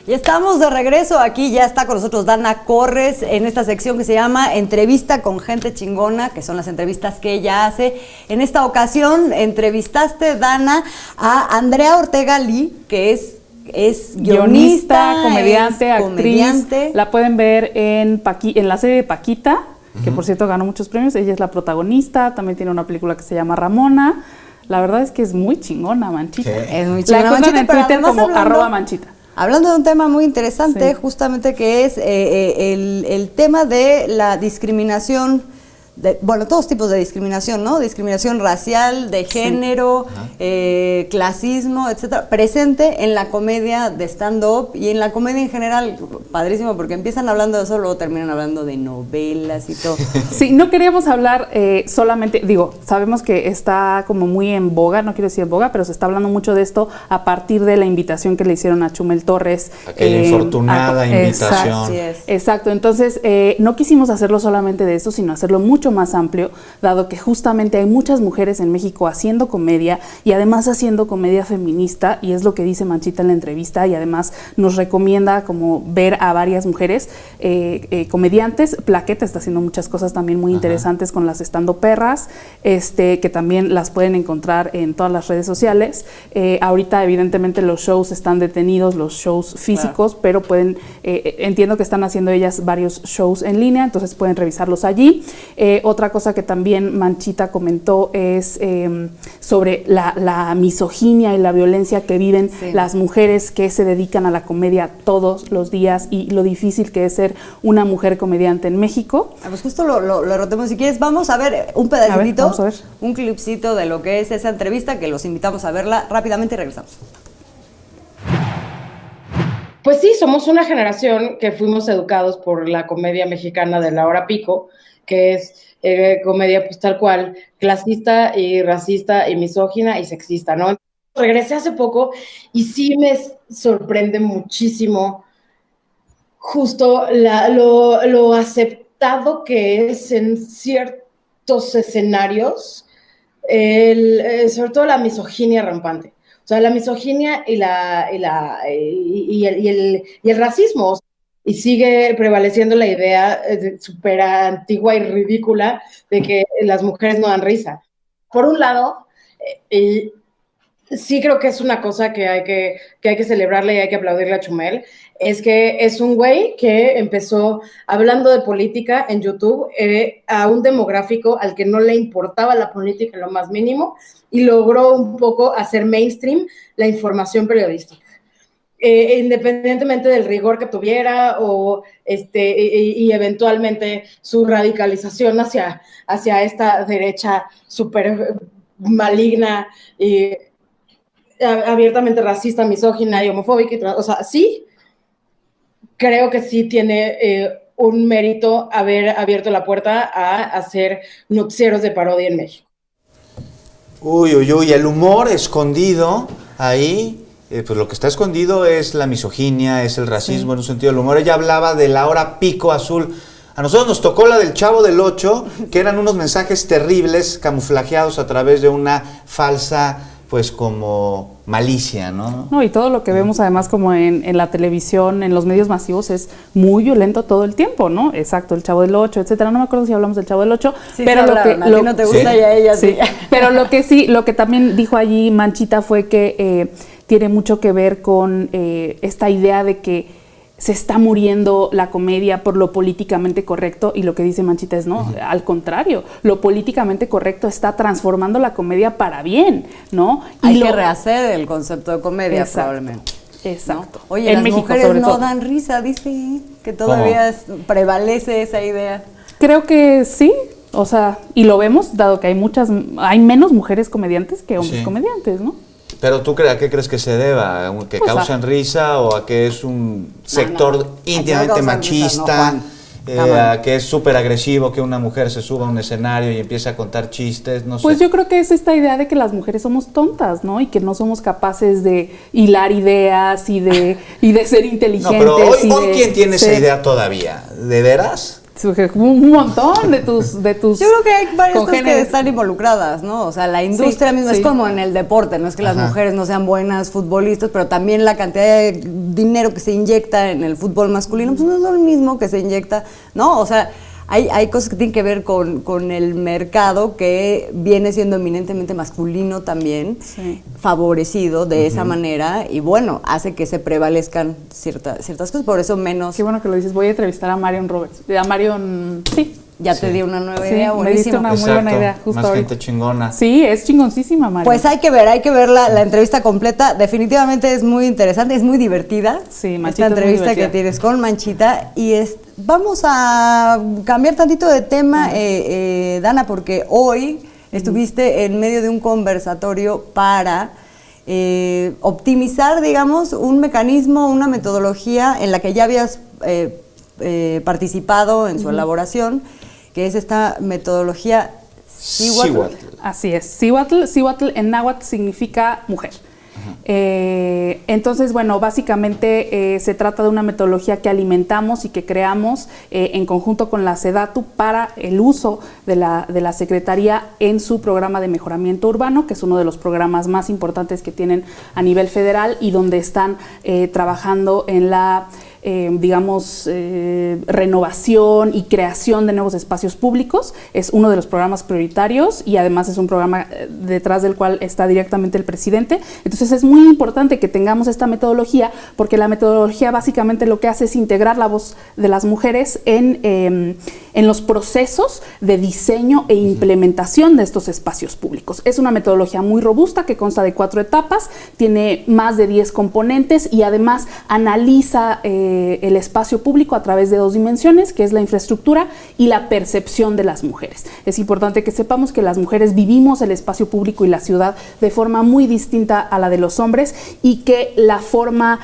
Y estamos de regreso, aquí ya está con nosotros Dana Corres en esta sección que se llama Entrevista con Gente Chingona, que son las entrevistas que ella hace. En esta ocasión entrevistaste, Dana, a Andrea Ortega Lee, que es guionista, comediante, actriz. La pueden ver en la serie de Paquita, que por cierto ganó muchos premios. Ella es la protagonista, también tiene una película que se llama Ramona. La verdad es que es muy chingona, Manchita. Sí. Es muy chingona, la encuentran en Twitter como @Manchita. Hablando de un tema muy interesante, justamente que es el tema de la discriminación, todos tipos de discriminación, ¿no? Discriminación racial, de género, clasismo, etcétera, presente en la comedia de stand-up y en la comedia en general. Padrísimo, porque empiezan hablando de eso, luego terminan hablando de novelas y todo. Sí, no queríamos hablar solamente, sabemos que está como muy en boga, no quiero decir en boga, pero se está hablando mucho de esto a partir de la invitación que le hicieron a Chumel Torres. Aquella infortunada invitación. Exacto, entonces no quisimos hacerlo solamente de eso, sino hacerlo mucho más amplio, dado que justamente hay muchas mujeres en México haciendo comedia y además haciendo comedia feminista, y es lo que dice Manchita en la entrevista, y además nos recomienda como ver a varias mujeres comediantes. Plaqueta está haciendo muchas cosas también muy interesantes con las estando perras, que también las pueden encontrar en todas las redes sociales. Ahorita evidentemente los shows están detenidos, los shows físicos, pero pueden, entiendo que están haciendo ellas varios shows en línea, entonces pueden revisarlos allí. Otra cosa que también Manchita comentó es sobre la misoginia y la violencia que viven las mujeres que se dedican a la comedia todos los días y lo difícil que es ser una mujer comediante en México. Pues justo lo rotemos. Si quieres, vamos a ver un pedacito, vamos a ver. Un clipcito de lo que es esa entrevista, que los invitamos a verla rápidamente y regresamos. Pues sí, somos una generación que fuimos educados por la comedia mexicana de la hora pico, que es comedia pues tal cual, clasista y racista y misógina y sexista, ¿no? Regresé hace poco y sí me sorprende muchísimo justo lo aceptado que es en ciertos escenarios, sobre todo la misoginia rampante. O sea, la misoginia y el racismo. Y sigue prevaleciendo la idea súper antigua y ridícula de que las mujeres no dan risa. Por un lado, sí creo que es una cosa que hay que celebrarle y hay que aplaudirle a Chumel, es que es un güey que empezó hablando de política en YouTube a un demográfico al que no le importaba la política en lo más mínimo y logró un poco hacer mainstream la información periodística. Independientemente del rigor que tuviera y eventualmente su radicalización hacia esta derecha súper maligna y abiertamente racista, misógina y homofóbica, o sea, sí, creo que sí tiene un mérito haber abierto la puerta a hacer noticieros de parodia en México. Uy, el humor escondido ahí. Pues lo que está escondido es la misoginia, es el racismo en un sentido del humor. Ella hablaba de la hora pico azul. A nosotros nos tocó la del Chavo del Ocho, que eran unos mensajes terribles camuflajeados a través de una falsa, pues como malicia, ¿no? No, y todo lo que vemos además como en la televisión, en los medios masivos, es muy violento todo el tiempo, ¿no? Exacto, el Chavo del Ocho, etcétera. No me acuerdo si hablamos del Chavo del Ocho, pero a ti no te gusta y a ella sí. Pero lo que también dijo allí Manchita fue que tiene mucho que ver con esta idea de que se está muriendo la comedia por lo políticamente correcto, y lo que dice Manchita es no, al contrario, lo políticamente correcto está transformando la comedia para bien, ¿no? Hay que rehacer el concepto de comedia, probablemente. Exacto. ¿No? Oye, en las México, mujeres no dan risa, dice que todavía prevalece esa idea. Creo que sí, o sea, y lo vemos dado que hay menos mujeres comediantes que hombres comediantes, ¿no? Pero tú, ¿a qué crees que se deba? ¿A que causan risa o a que es un sector íntimamente machista? A que es súper agresivo que una mujer se suba a un escenario y empiece a contar chistes, no sé. Pues yo creo que es esta idea de que las mujeres somos tontas, ¿no? Y que no somos capaces de hilar ideas y de ser inteligentes. No, pero hoy ¿quién tiene esa idea todavía? ¿De veras? Un montón de tus Yo creo que hay varias cosas que congéneres. están involucradas, ¿no? O sea, la industria misma es como en el deporte, no es que las mujeres no sean buenas futbolistas, pero también la cantidad de dinero que se inyecta en el fútbol masculino, pues no es lo mismo que se inyecta, ¿no? O sea, hay cosas que tienen que ver con el mercado que viene siendo eminentemente masculino también, favorecido de esa manera, y bueno, hace que se prevalezcan ciertas cosas, por eso menos... Qué bueno que lo dices. Voy a entrevistar a Marion Roberts. A Marion, sí. Ya te di una nueva idea, me diste buenísimo. una muy buena idea, justo más ahorita. gente chingona. Sí, es chingoncísima, Marion. Pues hay que ver la entrevista completa. Definitivamente es muy interesante, es muy divertida. Sí, Manchita esta es muy entrevista que divertida. tienes con Manchita. Y vamos a cambiar tantito de tema, Dana, porque hoy estuviste en medio de un conversatorio para optimizar, digamos, un mecanismo, una metodología en la que ya habías participado en su elaboración, que es esta metodología Cihuatl. Así es. Cihuatl en náhuatl significa mujer. Entonces, bueno, básicamente se trata de una metodología que alimentamos y que creamos en conjunto con la SEDATU para el uso de la Secretaría en su programa de mejoramiento urbano, que es uno de los programas más importantes que tienen a nivel federal y donde están trabajando en la renovación y creación de nuevos espacios públicos. Es uno de los programas prioritarios y además es un programa detrás del cual está directamente el presidente. Entonces es muy importante que tengamos esta metodología, porque la metodología básicamente lo que hace es integrar la voz de las mujeres en los procesos de diseño e implementación de estos espacios públicos. Es una metodología muy robusta que consta de 4 etapas, tiene más de 10 componentes y además analiza el espacio público a través de 2 dimensiones, que es la infraestructura y la percepción de las mujeres. Es importante que sepamos que las mujeres vivimos el espacio público y la ciudad de forma muy distinta a la de los hombres y que la forma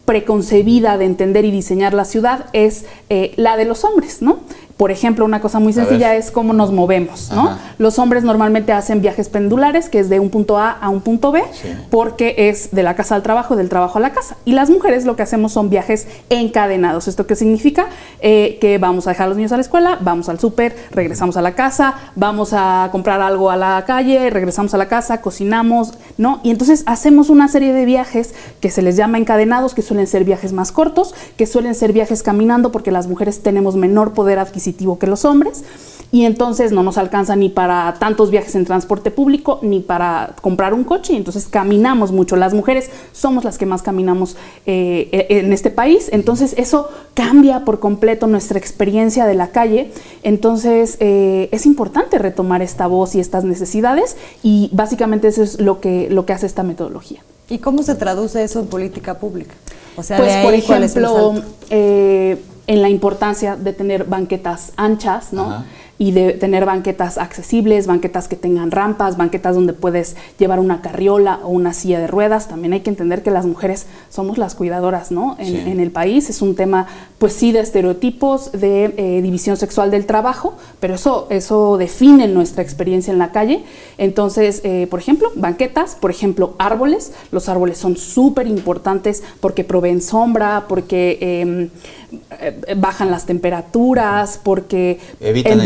preconcebida de entender y diseñar la ciudad es la de los hombres, ¿no? Por ejemplo, una cosa muy sencilla es cómo nos movemos, ¿no? Ajá. Los hombres normalmente hacen viajes pendulares, que es de un punto A a un punto B, porque es de la casa al trabajo, del trabajo a la casa. Y las mujeres lo que hacemos son viajes encadenados. ¿Esto qué significa? Que vamos a dejar a los niños a la escuela, vamos al súper, regresamos a la casa, vamos a comprar algo a la calle, regresamos a la casa, cocinamos, ¿no? Y entonces hacemos una serie de viajes que se les llama encadenados, que suelen ser viajes más cortos, que suelen ser viajes caminando, porque las mujeres tenemos menor poder adquisitivo que los hombres, y entonces no nos alcanza ni para tantos viajes en transporte público ni para comprar un coche, y entonces caminamos mucho. Las mujeres somos las que más caminamos en este país, entonces eso cambia por completo nuestra experiencia de la calle. Entonces es importante retomar esta voz y estas necesidades, y básicamente eso es lo que hace esta metodología. ¿Y cómo se traduce eso en política pública? O sea, Pues, de ahí, por ¿cuál es el ejemplo, salto? en la importancia de tener banquetas anchas, ¿no? Ajá. Y de tener banquetas accesibles, banquetas que tengan rampas, banquetas donde puedes llevar una carriola o una silla de ruedas. También hay que entender que las mujeres somos las cuidadoras, ¿no? En el país es un tema, pues sí, de estereotipos, de división sexual del trabajo, pero eso define nuestra experiencia en la calle. Entonces, por ejemplo, banquetas, por ejemplo, árboles. Los árboles son súper importantes porque proveen sombra, porque bajan las temperaturas, porque evitan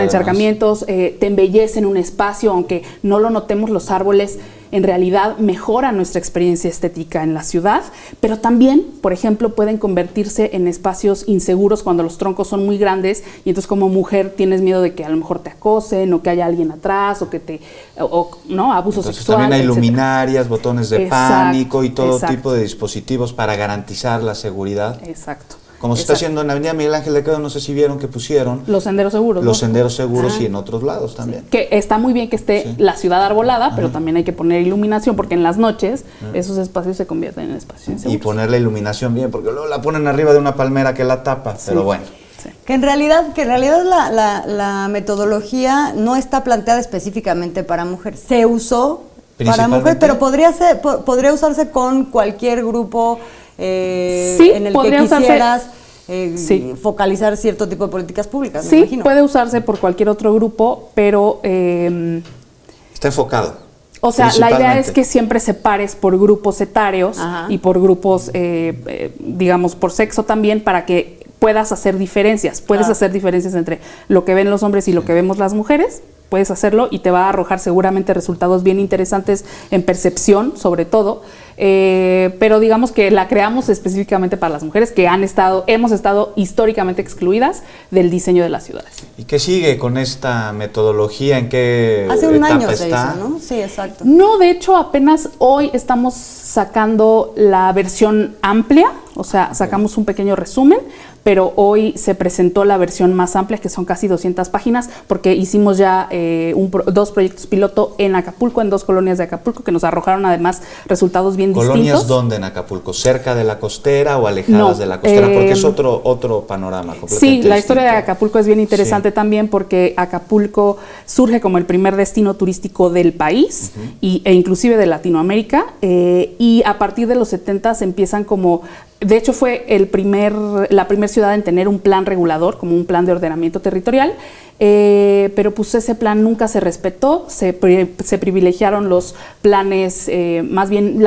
encharcamientos, te embellecen un espacio, aunque no lo notemos. Los árboles en realidad mejoran nuestra experiencia estética en la ciudad, pero también, por ejemplo, pueden convertirse en espacios inseguros cuando los troncos son muy grandes, y entonces como mujer tienes miedo de que a lo mejor te acosen, o que haya alguien atrás, o que ¿no? Abuso Entonces, sexual. también hay etcétera. luminarias, botones de Exacto, pánico y todo exacto. tipo de dispositivos para garantizar la seguridad. Exacto. Como se está haciendo en Avenida Miguel Ángel de Quevedo, no sé si vieron que pusieron Los senderos seguros. los ¿no? senderos seguros Ajá. y en otros lados también. Que está muy bien que esté la ciudad arbolada, pero también hay que poner iluminación, porque en las noches esos espacios se convierten en espacios inseguros. Y poner la iluminación bien, porque luego la ponen arriba de una palmera que la tapa, pero bueno. Sí. Que en realidad la metodología no está planteada específicamente para mujer. Se usó para mujer, pero podría usarse con cualquier grupo en el que quisieras focalizar cierto tipo de políticas públicas, me imagino. Puede usarse por cualquier otro grupo, pero Está enfocado. o sea, la idea es que siempre separes por grupos etarios y por grupos, digamos, por sexo también, para que puedas hacer diferencias. Puedes hacer diferencias entre lo que ven los hombres y lo que vemos las mujeres. Puedes hacerlo y te va a arrojar seguramente resultados bien interesantes en percepción, sobre todo. Pero digamos que la creamos específicamente para las mujeres que hemos estado históricamente excluidas del diseño de las ciudades. ¿Y qué sigue con esta metodología? ¿En qué Hace un etapa año está? se hizo, ¿no? Sí, exacto. No, de hecho, apenas hoy estamos sacando la versión amplia, o sea, sacamos un pequeño resumen, pero hoy se presentó la versión más amplia, que son casi 200 páginas, porque hicimos ya 2 proyectos piloto en Acapulco, en 2 colonias de Acapulco, que nos arrojaron además resultados bien distintos. ¿Colonias dónde en Acapulco? ¿Cerca de la costera o alejadas de la costera? Porque es otro panorama completamente Sí, la distinto. historia de Acapulco es bien interesante también, porque Acapulco surge como el primer destino turístico del país e inclusive de Latinoamérica, y a partir de los 70 se empiezan como... De hecho, fue la primera ciudad en tener un plan regulador, como un plan de ordenamiento territorial, pero pues ese plan nunca se respetó, se privilegiaron los planes, más bien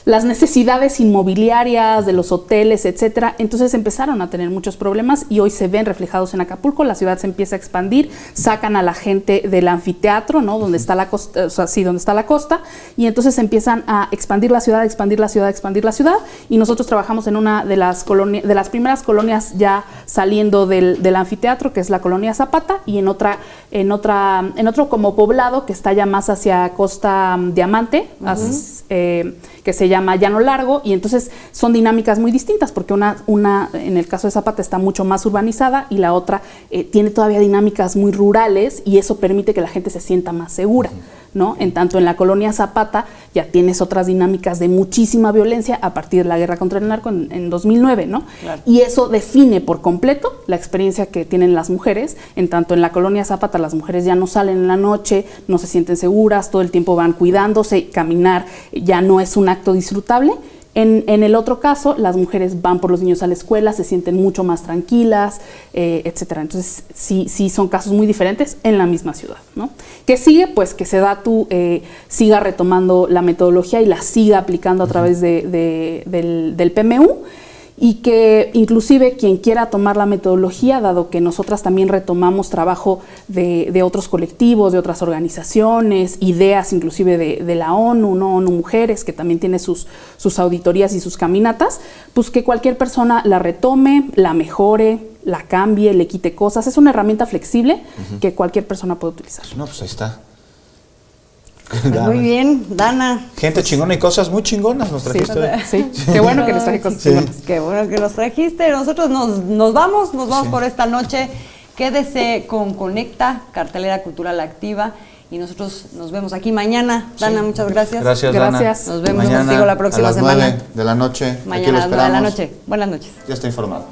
las necesidades inmobiliarias de los hoteles, etcétera. Entonces empezaron a tener muchos problemas y hoy se ven reflejados en Acapulco. La ciudad se empieza a expandir, sacan a la gente del anfiteatro, ¿no? Donde está la costa, o sea, sí, donde está la costa, y entonces empiezan a expandir la ciudad, expandir la ciudad, expandir la ciudad. Y nosotros trabajamos en una de las primeras colonias ya saliendo del anfiteatro, que es la colonia Zapata, y en otro como poblado que está ya más hacia Costa Diamante, que se llama Llano Largo, y entonces son dinámicas muy distintas, porque una en el caso de Zapata está mucho más urbanizada y la otra tiene todavía dinámicas muy rurales, y eso permite que la gente se sienta más segura, ¿no? En tanto en la colonia Zapata ya tienes otras dinámicas de muchísima violencia a partir de la guerra contra el narco en 2009, ¿no? Claro. Y eso define por completo la experiencia que tienen las mujeres. En tanto en la colonia Zapata las mujeres ya no salen en la noche, no se sienten seguras, todo el tiempo van cuidándose, caminar ya no es un acto disfrutable. En el otro caso, las mujeres van por los niños a la escuela, se sienten mucho más tranquilas, etcétera. Entonces, sí son casos muy diferentes en la misma ciudad, ¿no? ¿Qué sigue? Pues que Sedatu siga retomando la metodología y la siga aplicando a través del PMU, y que inclusive quien quiera tomar la metodología, dado que nosotras también retomamos trabajo de otros colectivos, de otras organizaciones, ideas inclusive de la ONU, ¿no? ONU Mujeres, que también tiene sus auditorías y sus caminatas, pues que cualquier persona la retome, la mejore, la cambie, le quite cosas. Es una herramienta flexible que cualquier persona puede utilizar. No, pues ahí está. Muy bien, Dana. Gente chingona y cosas muy chingonas nos trajiste hoy. Sí, qué bueno que nos trajiste cosas chingonas. Qué bueno que nos trajiste. Nosotros nos vamos por esta noche. Quédese con Conecta, cartelera cultural activa, y nosotros nos vemos aquí mañana. Dana, muchas gracias. Gracias, Dana. Nos vemos mañana contigo la próxima semana. A las 9 de la noche. Mañana a las 9 de la noche. Buenas noches. Ya está informado.